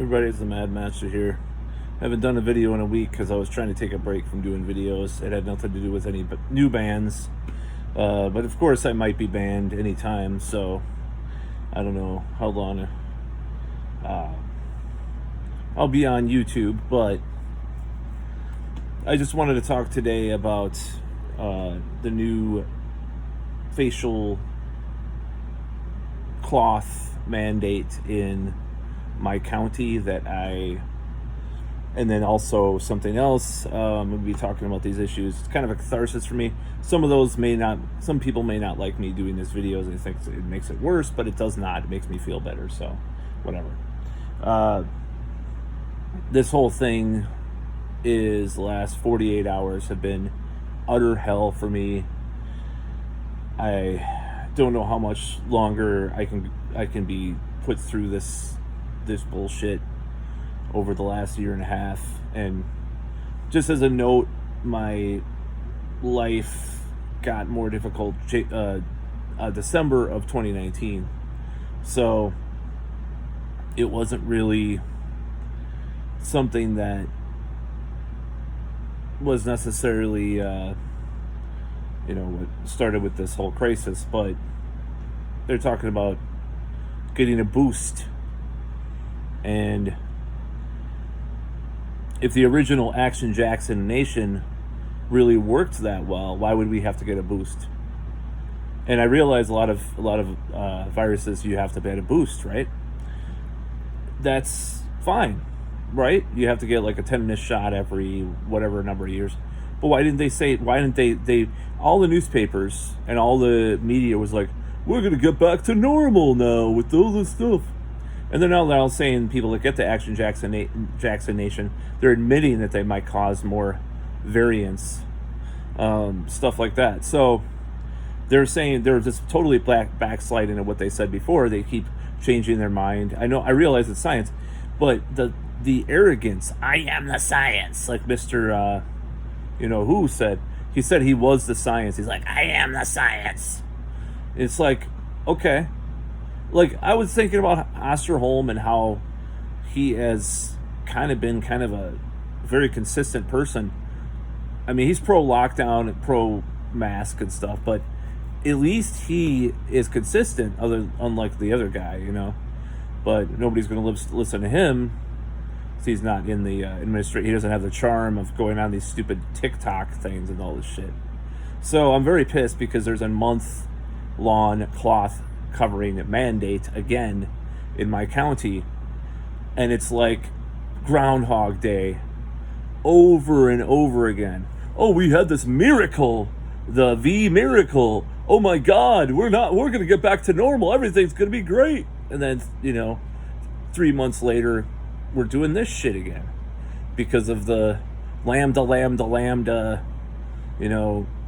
Everybody, it's the Mad Master here. I haven't done a video in a week because I was trying to take a break from doing videos. It had nothing to do with any new bands. But of course I might be banned anytime, so I don't know how long I'll be on YouTube. But I just wanted to talk today about the new facial cloth mandate in my county and then also something else. I'm going to be talking about these issues. It's kind of a catharsis for me. Some people may not like me doing these videos and think it makes it worse, but it does not. It makes me feel better, so whatever. This whole thing the last 48 hours have been utter hell for me. I don't know how much longer I can be put through this bullshit over the last year and a half. And just as a note, my life got more difficult December of 2019, so it wasn't really something that was necessarily what started with this whole crisis. But they're talking about getting a boost. And if the original Action Jackson Nation really worked that well, why would we have to get a boost? And I realize a lot of viruses you have to get a boost, right? That's fine, right? You have to get like a tetanus shot every whatever number of years. But why didn't they all the newspapers and all the media was like, we're going to get back to normal now with all this stuff. And they're now saying people that get the Action Jackson Nation, they're admitting that they might cause more variants, stuff like that. So they're saying they're just totally backsliding at what they said before. They keep changing their mind. I realize it's science, but the arrogance, I am the science, like Mr. Who said. He said he was the science. He's like, I am the science. It's like, okay. Like, I was thinking about Osterholm and how he has been a very consistent person. I mean, he's pro-lockdown and pro-mask and stuff, but at least he is consistent, unlike the other guy, But nobody's going to listen to him. He's not in the administration. He doesn't have the charm of going on these stupid TikTok things and all this shit. So I'm very pissed because there's a month-long cloth covering mandate again in my county, and it's like Groundhog Day over and over again. Oh, we had this miracle, the V miracle. Oh my God, we're gonna get back to normal. Everything's gonna be great. And then 3 months later, we're doing this shit again because of the lambda,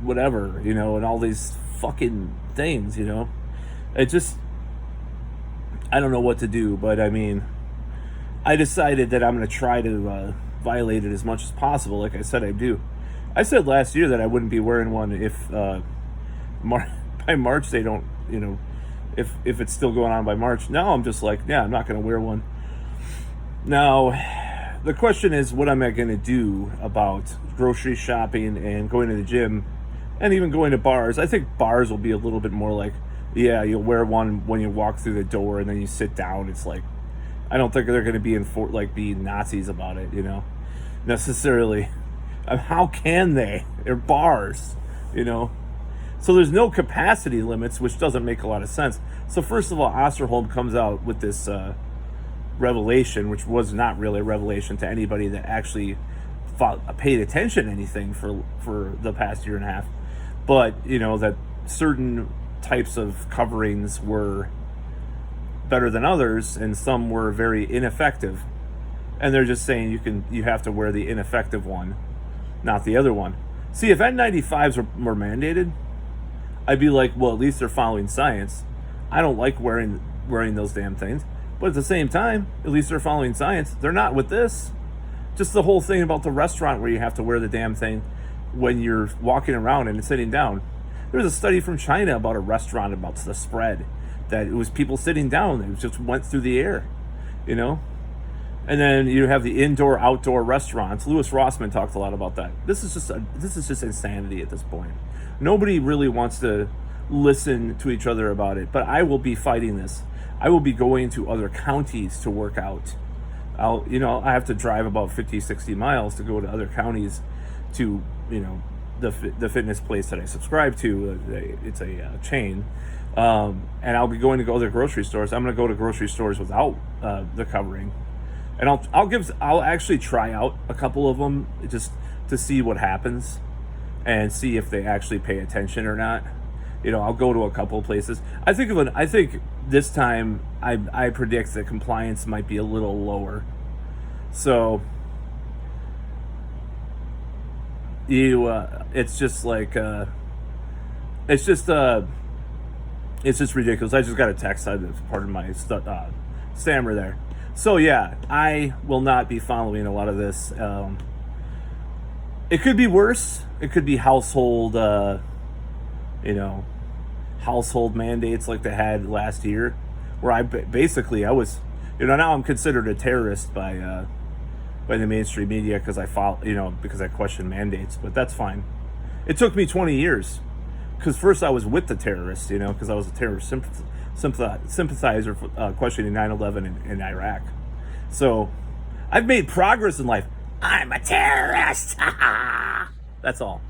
whatever, and all these fucking things, It just, I don't know what to do, but I mean, I decided that I'm going to try to violate it as much as possible, like I said I do. I said last year that I wouldn't be wearing one if by March they don't, if it's still going on by March. Now I'm just like, yeah, I'm not going to wear one. Now, the question is, what am I going to do about grocery shopping and going to the gym and even going to bars? I think bars will be a little bit more like, yeah, you'll wear one when you walk through the door and then you sit down. It's like, I don't think they're going to be Nazis about it, necessarily. How can they? They're bars, So there's no capacity limits, which doesn't make a lot of sense. So first of all, Osterholm comes out with this revelation, which was not really a revelation to anybody that actually paid attention to anything for the past year and a half. But, that certain types of coverings were better than others and some were very ineffective, and they're just saying you have to wear the ineffective one, not the other one. See, if N95s were mandated, I'd be like, well, at least they're following science. I don't like wearing those damn things, but at the same time, at least they're following science. They're not with this. Just the whole thing about the restaurant where you have to wear the damn thing when you're walking around and sitting down. There was a study from China about a restaurant, about the spread, that it was people sitting down. It just went through the air, And then you have the indoor outdoor restaurants. Louis Rossman talked a lot about that. This is just insanity at this point. Nobody really wants to listen to each other about it, but I will be fighting this. I will be going to other counties to work out. I have to drive about 50, 60 miles to go to other counties to, the fitness place that I subscribe to. It's a chain. And I'll be going to go to other grocery stores. I'm going to go to grocery stores without the covering. And I'll actually try out a couple of them just to see what happens and see if they actually pay attention or not. I'll go to a couple of places. I think this time I predict that compliance might be a little lower. So it's just like it's just ridiculous. I just got a text. Part of my stammer there. So yeah, I will not be following a lot of this. It could be worse. It could be household mandates like they had last year, where I was, now I'm considered a terrorist by the mainstream media because I question mandates, but that's fine. It took me 20 years because first I was with the terrorists, because I was a terrorist sympathizer questioning 9/11 in Iraq. So I've made progress in life. I'm a terrorist. That's all.